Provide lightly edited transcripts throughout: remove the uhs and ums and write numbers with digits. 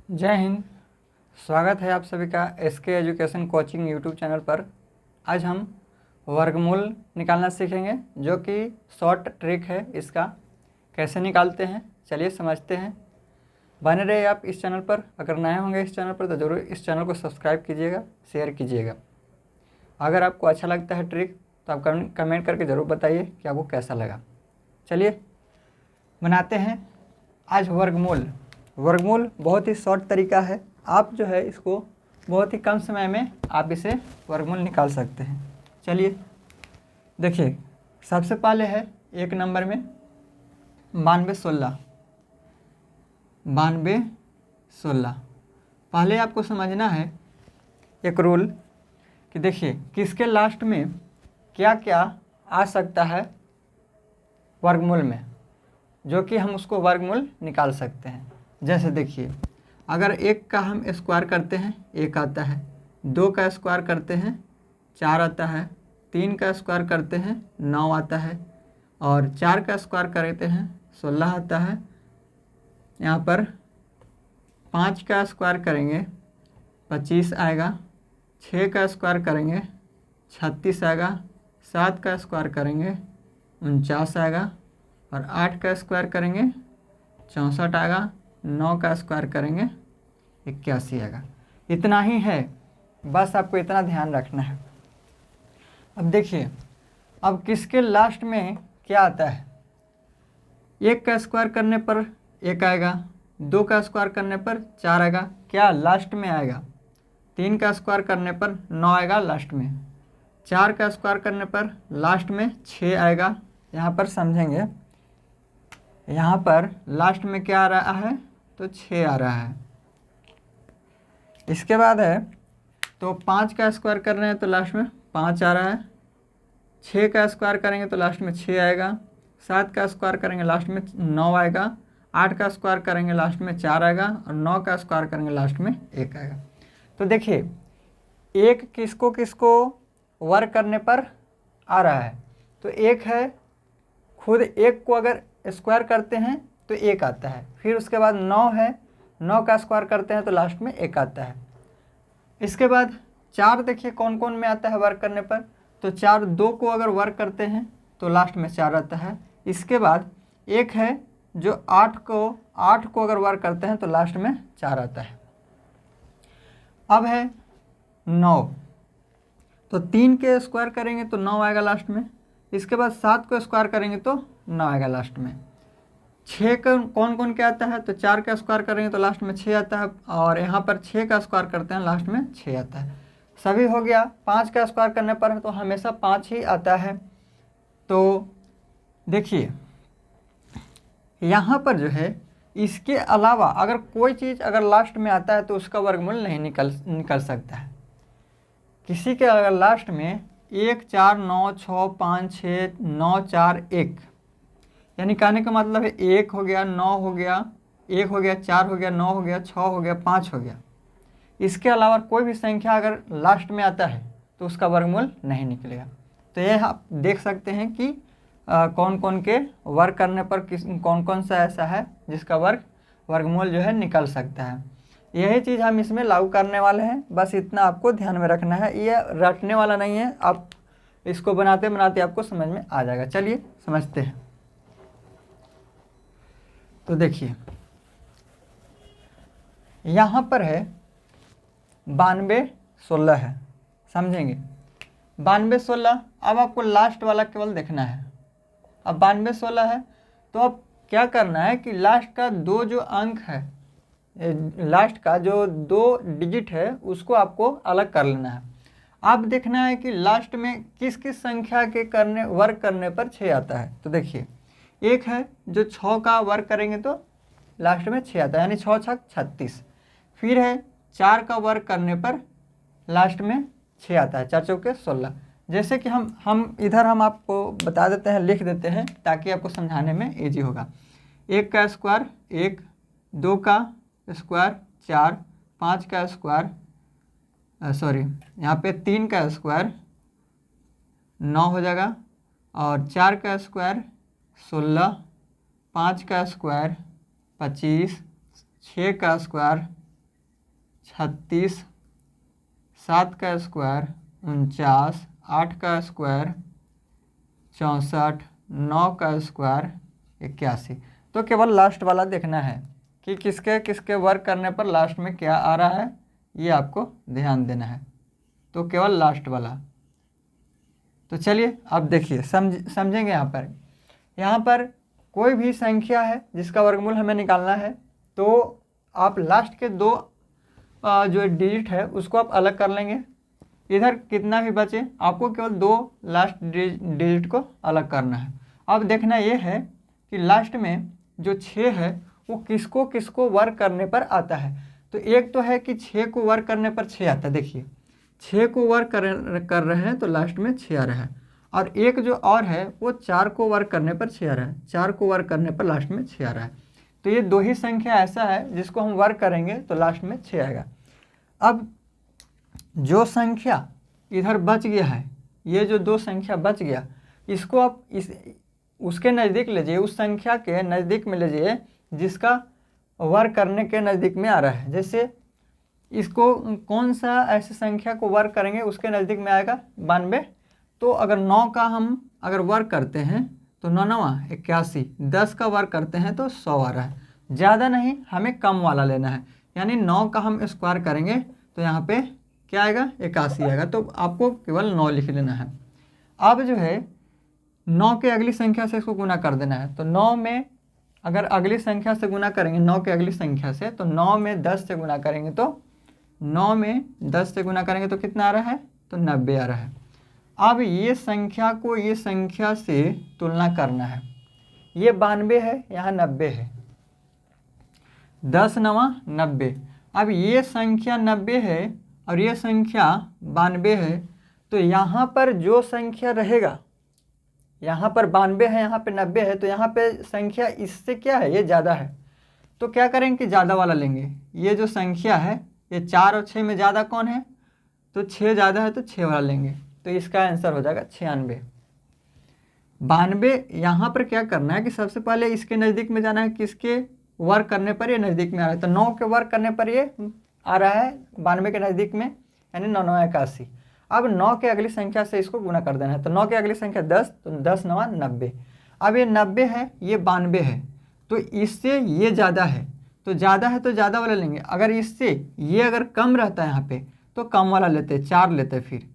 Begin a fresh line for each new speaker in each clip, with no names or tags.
जय हिंद। स्वागत है आप सभी का SK education coaching YouTube channel पर। आज हम वर्गमूल निकालना सीखेंगे, जो कि शॉर्ट ट्रिक है। इसका कैसे निकालते हैं चलिए समझते हैं। बने रहे आप इस चैनल पर। अगर नए होंगे इस चैनल पर तो ज़रूर इस चैनल को सब्सक्राइब कीजिएगा, शेयर कीजिएगा। अगर आपको अच्छा लगता है ट्रिक तो आप कमेंट करके ज़रूर बताइए कि आपको कैसा लगा। चलिए बनाते हैं आज वर्गमूल। वर्गमूल बहुत ही शॉर्ट तरीका है। आप जो है इसको बहुत ही कम समय में आप इसे वर्गमूल निकाल सकते हैं। चलिए देखिए, सबसे पहले है 1 नंबर में 9216। पहले आपको समझना है एक रूल कि देखिए किसके लास्ट में क्या क्या आ सकता है वर्गमूल में, जो कि हम उसको वर्गमूल निकाल सकते हैं। जैसे देखिए, अगर 1 का हम स्क्वायर करते हैं 1 आता है, 2 का स्क्वायर करते हैं 4 आता है, 3 का स्क्वायर करते हैं 9 आता है, और 4 का स्क्वायर करते हैं 16 आता है। यहाँ पर 5 का स्क्वायर करेंगे 25 आएगा, 6 का स्क्वायर करेंगे 36 आएगा, 7 का स्क्वायर करेंगे 49 आएगा, और 8 का स्क्वायर करेंगे 64 आएगा, 9 का स्क्वायर करेंगे 81 आएगा। इतना ही है, बस आपको इतना ध्यान रखना है। अब देखिए, अब किसके लास्ट में क्या आता है। 1 का स्क्वायर करने पर 1 आएगा, 2 का स्क्वायर करने पर 4 आएगा, क्या लास्ट में आएगा। 3 का स्क्वायर करने पर 9 आएगा लास्ट में, 4 का स्क्वायर करने पर लास्ट में 6 आएगा। यहाँ पर समझेंगे, यहाँ पर लास्ट में क्या आ रहा है तो 6 आ रहा है। इसके बाद है तो 5 का स्क्वायर कर रहे हैं तो लास्ट में 5 आ रहा है, 6 का स्क्वायर करेंगे तो लास्ट में 6 आएगा, 7 का स्क्वायर करेंगे लास्ट में 9 आएगा, 8 का स्क्वायर करेंगे लास्ट में 4 आएगा, और 9 का स्क्वायर करेंगे लास्ट में 1 आएगा। तो देखिए, एक किसको किसको वर्क करने पर आ रहा है तो 1 है, खुद 1 को अगर स्क्वायर करते हैं तो 1 आता है। फिर उसके बाद 9 है, 9 का स्क्वायर करते हैं तो लास्ट में 1 आता है। इसके बाद 4 देखिए कौन कौन में आता है वर्क करने पर, तो 4 2 को अगर वर्क करते हैं तो लास्ट में 4 आता है। इसके बाद 1 है जो 8 को अगर वर्क करते हैं तो लास्ट में 4 आता है। अब है 9, तो 3 के स्क्वायर करेंगे तो 9 आएगा लास्ट में। इसके बाद 7 को स्क्वायर करेंगे तो 9 आएगा लास्ट में। 6 का कौन कौन क्या आता है तो 4 का स्क्वायर करेंगे तो लास्ट में 6 आता है, और यहाँ पर 6 का स्क्वायर करते हैं लास्ट में 6 आता है। सभी हो गया। 5 का स्क्वायर करने पर तो हमेशा 5 ही आता है। तो देखिए, यहाँ पर जो है इसके अलावा अगर कोई चीज़ अगर लास्ट में आता है तो उसका वर्गमूल नहीं निकल सकता है। किसी के अगर लास्ट में 1 4 9 6 5 6 9 4 1, यानी कहने का मतलब है 1 हो गया, 9 हो गया, 1 हो गया, 4 हो गया, 9 हो गया, 6 हो गया, 5 हो गया। इसके अलावा कोई भी संख्या अगर लास्ट में आता है तो उसका वर्गमूल नहीं निकलेगा। तो यह आप देख सकते हैं कि कौन कौन के वर्क करने पर कौन कौन सा ऐसा है जिसका वर्गमूल जो है निकल सकता है। यही चीज़ हम इसमें लागू करने वाले हैं। बस इतना आपको ध्यान में रखना है, ये रटने वाला नहीं है। आप इसको बनाते बनाते आपको समझ में आ जाएगा। चलिए समझते हैं। तो देखिए, यहाँ पर है 9216 है, समझेंगे 9216। अब आपको लास्ट वाला केवल देखना है। अब 9216 है तो अब क्या करना है कि लास्ट का 2 जो अंक है, लास्ट का जो 2 डिजिट है उसको आपको अलग कर लेना है। अब देखना है कि लास्ट में किस किस संख्या के वर्क करने पर 6 आता है। तो देखिए, 1 है जो 6 का वर्क करेंगे तो लास्ट में 6 आता है, यानी 6 6 36। फिर है 4 का वर्क करने पर लास्ट में 6 आता है, 4 चौके 16। जैसे कि हम इधर हम आपको बता देते हैं, लिख देते हैं ताकि आपको समझाने में ईजी होगा। 1 का स्क्वायर 1, 2 का स्क्वायर 4, 5 का स्क्वायर यहाँ पे 3 का स्क्वायर 9 हो जाएगा, और 4 का स्क्वायर 16, 5 का स्क्वायर 25, 6 का स्क्वायर 36, 7 का स्क्वायर 49, 8 का स्क्वायर 64, 9 का स्क्वायर 81। तो केवल लास्ट वाला देखना है कि किसके किसके वर्क करने पर लास्ट में क्या आ रहा है, ये आपको ध्यान देना है। तो केवल लास्ट वाला। तो चलिए अब देखिए समझेंगे। यहाँ पर कोई भी संख्या है जिसका वर्गमूल हमें निकालना है, तो आप लास्ट के दो जो डिजिट है उसको आप अलग कर लेंगे। इधर कितना भी बचे आपको केवल दो लास्ट डिजिट को अलग करना है। अब देखना ये है कि लास्ट में जो 6 है वो किसको किसको वर्क करने पर आता है। तो एक तो है कि 6 को वर्क करने पर 6 आता है। देखिए 6 को वर्क कर रहे हैं तो लास्ट में 6 आ रहा है। और एक जो और है वो 4 को वर्क करने पर 6 आ रहा है। 4 को वर्क करने पर लास्ट में 6 आ रहा है। तो ये दो ही संख्या ऐसा है जिसको हम वर्क करेंगे तो लास्ट में 6 आएगा। अब जो संख्या इधर बच गया है, ये जो दो संख्या बच गया, इसको आप उसके नज़दीक लीजिए, उस संख्या के नज़दीक में लीजिए जिसका वर्क करने के नज़दीक में आ रहा है। जैसे इसको कौन सा ऐसी संख्या को वर्क करेंगे उसके नज़दीक में आएगा 92। तो अगर 9 का हम अगर वर्क करते हैं तो 9 9 81, 10 का वर्क करते हैं तो 100 आ रहा है। ज़्यादा नहीं, हमें कम वाला लेना है। यानी 9 का हम स्क्वायर करेंगे तो यहाँ पे क्या आएगा 81 आएगा। तो आपको केवल 9 लिख लेना है। अब जो है 9 के अगली संख्या से इसको गुना कर देना है। तो 9 में अगर अगली संख्या से गुना करेंगे, 9 के अगली संख्या से, तो 9 में 10 से गुना करेंगे तो 9 में 10 से गुना करेंगे तो कितना आ रहा है, तो 90 आ रहा है। अब ये संख्या को ये संख्या से तुलना करना है। ये 92 है, यहाँ 90 है, 10 9 90। अब ये संख्या 90 है और ये संख्या 92 है। तो यहाँ पर जो संख्या रहेगा, यहाँ पर 92 है, यहाँ पे 90 है, तो यहाँ पे संख्या इससे क्या है, ये ज़्यादा है। तो क्या करेंगे कि ज़्यादा वाला लेंगे। ये जो संख्या है ये 4 और 6 में ज़्यादा कौन है, तो 6 ज़्यादा है तो 6 वाला लेंगे। तो इसका आंसर हो जाएगा 96। 92 यहाँ पर क्या करना है कि सबसे पहले इसके नज़दीक में जाना है, किसके वर्क करने पर ये नज़दीक में आ रहा है। तो 9 के वर्क करने पर ये आ रहा है 92 के नज़दीक में, यानी 9 9 81। अब 9 के अगली संख्या से इसको गुना कर देना है। तो 9 के अगली संख्या 10, तो 10 9 90। अब ये 90 है, ये 92 है, तो इससे ये ज़्यादा है, तो ज़्यादा है तो ज़्यादा वाला लेंगे। अगर इससे ये अगर कम रहता है यहाँ पे तो कम वाला लेते, 4 लेते। फिर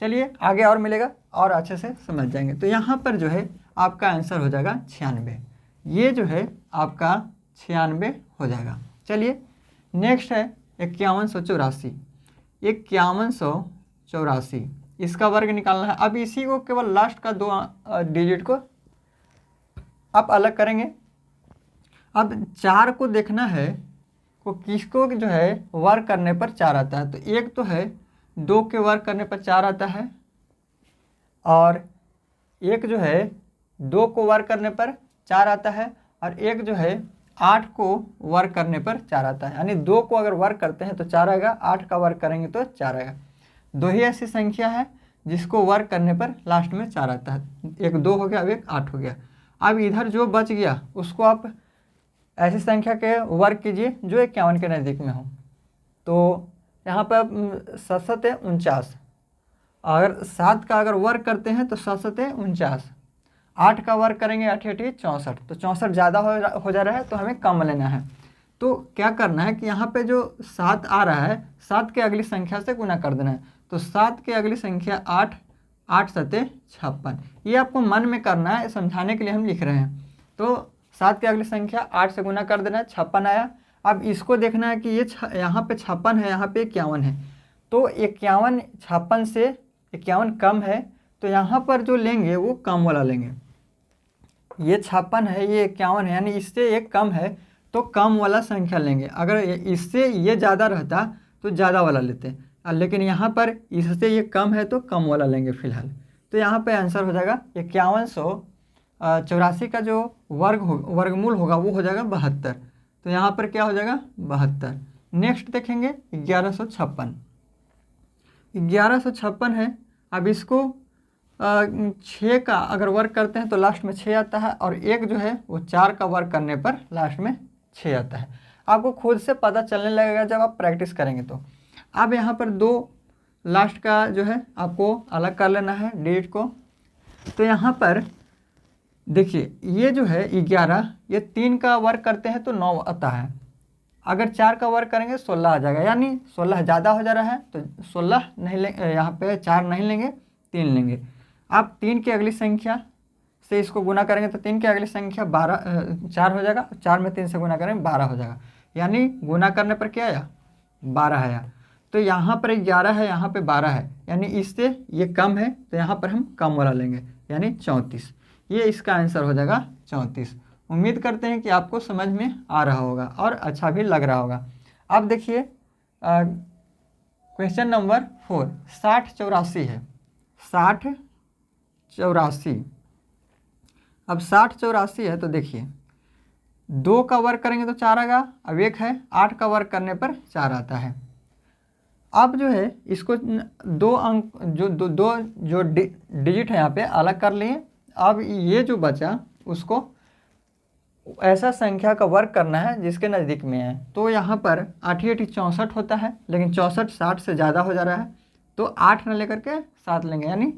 चलिए आगे और मिलेगा और अच्छे से समझ जाएंगे। तो यहाँ पर जो है आपका आंसर हो जाएगा 96। ये जो है आपका 96 हो जाएगा। चलिए नेक्स्ट है 5184। 5184 इसका वर्ग निकालना है। अब इसी को केवल लास्ट का दो डिजिट को आप अलग करेंगे। अब 4 को देखना है को किसको जो है वर्क करने पर 4 आता है। तो एक तो है 2 के वर्क करने पर 4 आता है, और एक जो है 2 को वर्क करने पर 4 आता है, और एक जो है 8 को वर्क करने पर 4 आता है। यानी 2 को अगर वर्क करते हैं तो 4 आएगा, 8 का वर्क करेंगे तो 4 आएगा। दो ही ऐसी संख्या है जिसको वर्क करने पर लास्ट में 4 आता है। एक 2 हो गया, अब एक 8 हो गया। अब इधर जो बच गया उसको आप ऐसी संख्या के वर्क कीजिए जो 51 के नज़दीक में हो। तो यहाँ पर 7 7 49, अगर 7 का अगर वर्क करते हैं तो 7 7 49, 8 का वर्क करेंगे 8 8 64, तो 64 ज़्यादा हो जा रहा है तो हमें कम लेना है। तो क्या करना है कि यहाँ पे जो 7 आ रहा है 7 के अगली संख्या से गुना कर देना है। तो 7 के अगली संख्या 8, 8 7 56। ये आपको मन में करना है, समझाने के लिए हम लिख रहे हैं। तो 7 के अगली संख्या 8 से गुना कर देना है, 56 आया। अब इसको देखना है कि ये यहाँ पे 56 है, यहाँ पे 51 है। तो 51 56 से 51 कम है, तो यहाँ पर जो लेंगे वो कम वाला लेंगे। ये 56 है, ये 51 है, यानी इससे एक कम है तो कम वाला संख्या लेंगे। अगर इससे ये ज़्यादा रहता तो ज़्यादा वाला लेते, लेकिन यहाँ पर इससे ये कम है तो कम वाला लेंगे फ़िलहाल। तो यहाँ पे आंसर हो जाएगा 5184 का जो वर्गमूल होगा वो हो जाएगा 72। तो यहाँ पर क्या हो जाएगा 72। नेक्स्ट देखेंगे 1156। 1156 है। अब इसको 6 का अगर वर्क करते हैं तो लास्ट में 6 आता है, और एक जो है वो 4 का वर्क करने पर लास्ट में 6 आता है। आपको खुद से पता चलने लगेगा जब आप प्रैक्टिस करेंगे। तो अब यहाँ पर 2 लास्ट का जो है आपको अलग कर लेना है डिजिट को। तो यहाँ पर देखिए ये जो है 11, ये 3 का वर्क करते हैं तो 9 आता है। अगर 4 का वर्क करेंगे 16 आ जाएगा, यानी 16 ज़्यादा हो जा रहा है तो 16 नहीं लेंगे, यहाँ पे 4 नहीं लेंगे, 3 लेंगे। आप 3 की अगली संख्या से इसको गुना करेंगे तो 3 की अगली संख्या 4 हो जाएगा, 4 में 3 से गुना करेंगे 12 हो जाएगा, यानी गुना करने पर क्या आया 12 आया। तो यहाँ पर 11 है, यहाँ पे 12 है, यानी इससे ये कम है तो यहाँ पर हम कम वाला लेंगे, यानी 34। ये इसका आंसर हो जाएगा 34। उम्मीद करते हैं कि आपको समझ में आ रहा होगा और अच्छा भी लग रहा होगा। अब देखिए क्वेश्चन नंबर 4, 6084 है, 6084। अब 6084 है तो देखिए 2 का वर्क करेंगे तो 4 आएगा, अब 1 है, 8 का वर्क करने पर 4 आता है। अब जो है इसको 2 अंक जो डिजिट है यहाँ पे अलग कर लिए। अब ये जो बचा उसको ऐसा संख्या का वर्क करना है जिसके नज़दीक में है। तो यहाँ पर 8 8 64 होता है, लेकिन 64 60 से ज़्यादा हो जा रहा है तो 8 न लेकर के 7 लेंगे, यानी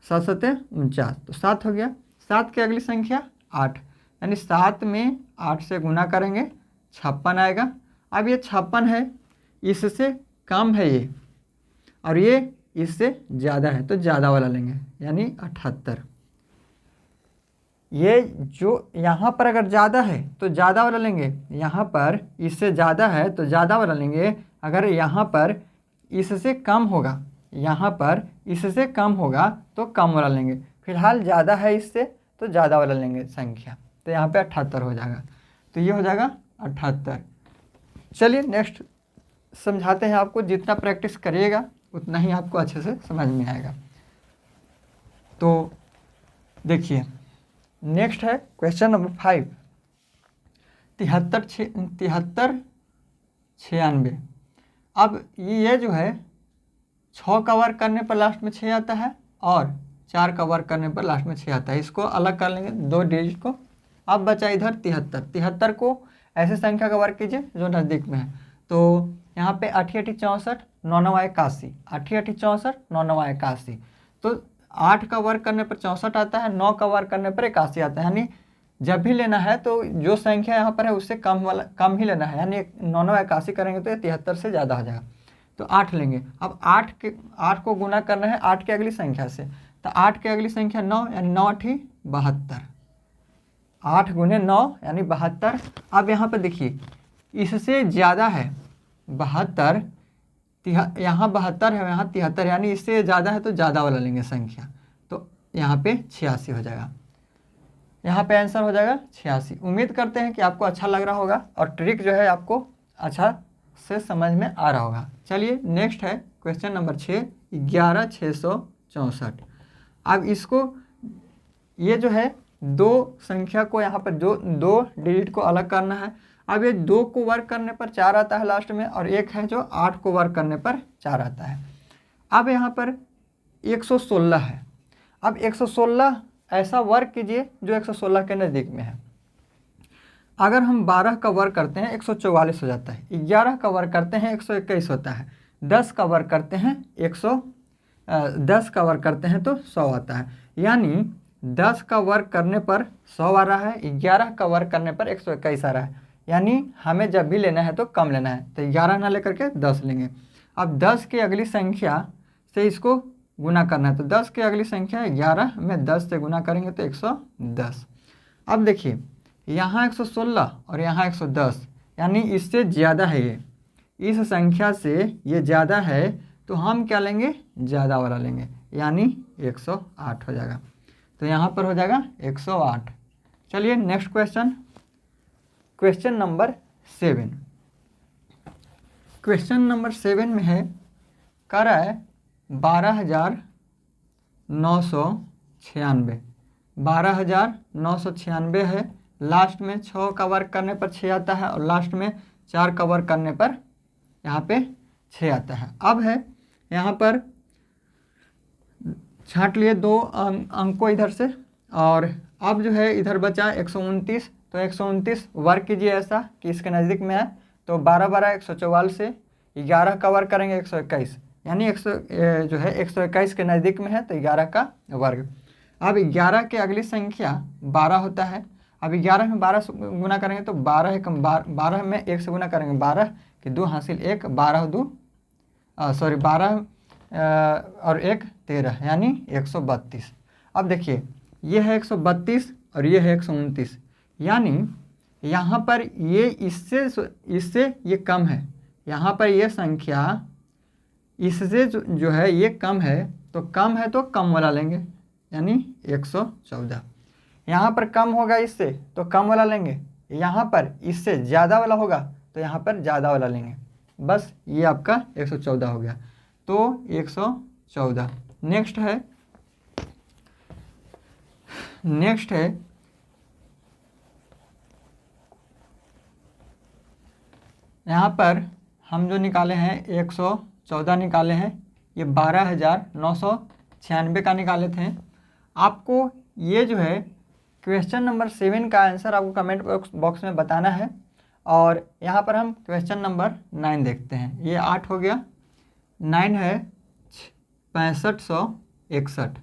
7 7 49, तो 7 हो गया। 7 की अगली संख्या 8, यानी 7 में 8 से गुना करेंगे 56 आएगा। अब ये 56 है, इससे कम है ये, और ये इससे ज़्यादा है तो ज़्यादा वाला लेंगे, यानी 78। ये जो यहाँ पर अगर ज़्यादा है तो ज़्यादा वाला लेंगे, यहाँ पर इससे ज़्यादा है तो ज़्यादा वाला लेंगे। अगर यहाँ पर इससे कम होगा, यहाँ पर इससे कम होगा तो कम वाला लेंगे। फिलहाल ज़्यादा है इससे तो ज़्यादा वाला लेंगे संख्या, तो यहाँ पे 78 हो जाएगा। तो ये हो जाएगा 78। चलिए नेक्स्ट समझाते हैं आपको। जितना प्रैक्टिस करिएगा उतना ही आपको अच्छे से समझ में आएगा। तो देखिए नेक्स्ट है क्वेश्चन नंबर 5, 73 96। अब ये जो है 6 का वर्क करने पर लास्ट में 6 आता है और 4 का वर्क करने पर लास्ट में 6 आता है। इसको अलग कर लेंगे 2 डिजिट को। अब बचा इधर 73 को ऐसे संख्या का वर्क कीजिए जो नज़दीक में है। तो यहाँ पे 8 8 64 9 9 81, 8 8 64 9 9 81। तो 8 का वर्क करने पर 64 आता है, 9 का वर्क करने पर 81 आता है। यानी जब भी लेना है तो जो संख्या यहाँ पर है उससे कम ही लेना है, यानी 9 9 81 करेंगे तो ये 73 से ज़्यादा हो जाएगा। तो 8 लेंगे। अब 8 को गुना करना है 8 की अगली संख्या से, तो 8 की अगली संख्या 9, यानी 9 8 72, 8 गुने 9 यानी 72। अब यहाँ पर देखिए इससे ज़्यादा है 72, यहाँ 72 है, यहाँ 73, यानी इससे ज़्यादा है तो ज़्यादा वाला लेंगे संख्या। तो यहाँ पे 86 हो जाएगा, यहाँ पे आंसर हो जाएगा 86। उम्मीद करते हैं कि आपको अच्छा लग रहा होगा और ट्रिक जो है आपको अच्छा से समझ में आ रहा होगा। चलिए नेक्स्ट है क्वेश्चन नंबर 6, 11 664। अब इसको ये जो है 2 संख्या को यहाँ पर जो 2 डिजिट को अलग करना है। अब ये 2 को वर्क करने पर 4 आता है लास्ट में, और एक है जो 8 को वर्क करने पर 4 आता है। अब यहाँ पर 116 है। अब 116 ऐसा वर्क कीजिए जो 116 के नज़दीक में है। अगर हम 12 का वर्क करते हैं 144 हो जाता है, 11 का वर्क करते हैं 121 होता है, 10 का वर्क करते हैं 10 का वर्क करते हैं तो 100 आता है। यानी 10 का वर्क करने पर 100 आ रहा है, 11 का वर्क करने पर 121 आ रहा है। यानी हमें जब भी लेना है तो कम लेना है, तो 11 ना लेकर के 10 लेंगे। अब 10 की अगली संख्या से इसको गुना करना है, तो 10 की अगली संख्या 11 में 10 से गुना करेंगे तो 110। अब देखिए यहाँ 116 और यहाँ 110, यानी इससे ज़्यादा है ये, इस संख्या से ये ज़्यादा है तो हम क्या लेंगे, ज़्यादा वाला लेंगे, यानी 108 हो जाएगा। तो यहाँ पर हो जाएगा 108। चलिए next question, question number 7। Question number 7 में है, कर रहा है 12,996, 12,996 है। लास्ट में 6 का वर्क करने पर 6 आता है और लास्ट में 4 का वर्क करने पर यहाँ पे 6 आता है। अब है यहाँ पर छांट लिए 2 अंक को इधर से, और अब जो है इधर बचा 129, तो 129 वर्ग कीजिए ऐसा कि इसके नज़दीक में है। तो 12 12 144 से 11 का वर्ग करेंगे 121, यानी 121 के नज़दीक में है तो 11 का वर्ग। अब 11 के अगली संख्या 12 होता है। अब 11 में 12 से गुना करेंगे तो 12 है कम 12 में 1 से गुना करेंगे 12 के 2 हासिल 1, 12 और 1 13 यानी 132। अब देखिए ये है 132 और ये है 129, यानी यहाँ पर ये इससे ये कम है। यहाँ पर ये संख्या इससे जो है ये कम है, तो कम वाला लेंगे यानी 114। यहाँ पर कम होगा इससे तो कम वाला लेंगे, यहाँ पर इससे ज़्यादा वाला होगा तो यहाँ पर ज़्यादा वाला लेंगे। बस ये आपका 114 हो गया। तो 114 नेक्स्ट है यहाँ पर हम जो निकाले हैं 114 निकाले हैं, ये 12,996 का निकाले थे। आपको ये जो है क्वेश्चन नंबर 7 का आंसर आपको कमेंट बॉक्स में बताना है। और यहाँ पर हम क्वेश्चन नंबर 9 देखते हैं। ये 8 हो गया, 9 है 6561।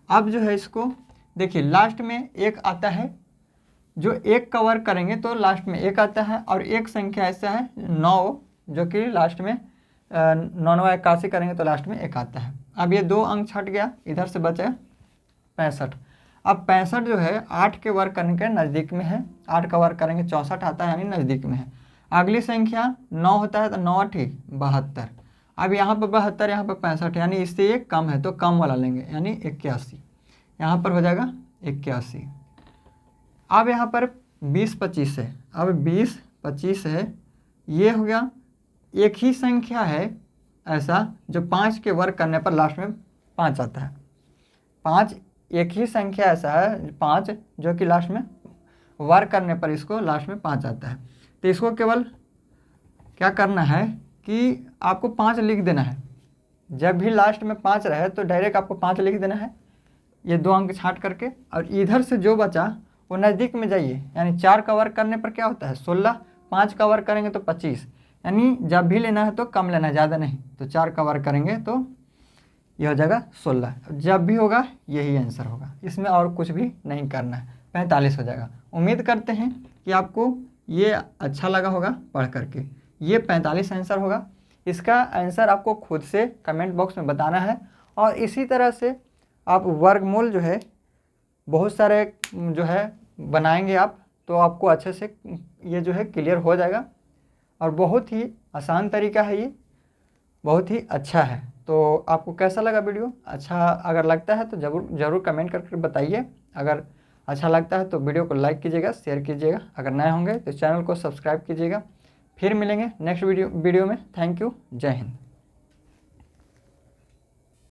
अब जो है इसको देखिए लास्ट में एक आता है, जो एक का वर्ग करेंगे तो लास्ट में एक आता है, और एक संख्या ऐसा है 9 जो कि लास्ट में 981 करेंगे तो लास्ट में एक आता है। अब ये 2 अंक छट गया, इधर से बचे 65। अब 65 जो है 8 के वर्ग करने के नज़दीक में है, 8 का वर्ग करेंगे 64 आता है यानी नज़दीक में है। अगली संख्या 9 होता है तो 9 8 72। अब यहाँ पर 72, यहाँ पर 65, यानी इससे ये कम है तो कम वाला लेंगे यानी 81, यहाँ पर हो जाएगा 81। अब यहाँ पर 20 25 है, अब 20 25 है, ये हो गया एक ही संख्या है ऐसा जो 5 के वर्ग करने पर लास्ट में 5 आता है। 5 एक ही संख्या ऐसा है 5 जो कि लास्ट में वर्ग करने पर इसको लास्ट में 5 आता है। तो इसको केवल क्या करना है कि आपको 5 लिख देना है। जब भी लास्ट में 5 रहे तो डायरेक्ट आपको 5 लिख देना है, ये 2 अंक छांट करके, और इधर से जो बचा वो नज़दीक में जाइए, यानी 4 का वर्ग करने पर क्या होता है 16, 5 का वर्ग करेंगे तो 25, यानी जब भी लेना है तो कम लेना है, ज़्यादा नहीं। तो 4 का वर्ग करेंगे तो ये हो जाएगा 16। जब भी होगा यही आंसर होगा, इसमें और कुछ भी नहीं करना है, 45 हो जाएगा। उम्मीद करते हैं कि आपको ये अच्छा लगा होगा पढ़ करके। ये 45 आंसर होगा। इसका आंसर आपको खुद से कमेंट बॉक्स में बताना है। और इसी तरह से आप वर्गमूल जो है बहुत सारे जो है बनाएंगे आप, तो आपको अच्छे से ये जो है क्लियर हो जाएगा। और बहुत ही आसान तरीका है, ये बहुत ही अच्छा है। तो आपको कैसा लगा वीडियो? अच्छा अगर लगता है तो ज़रूर कमेंट करके बताइए। अगर अच्छा लगता है तो वीडियो को लाइक कीजिएगा, शेयर कीजिएगा। अगर नए होंगे तो चैनल को सब्सक्राइब कीजिएगा। फिर मिलेंगे नेक्स्ट वीडियो में। Thank you. जय हिंद।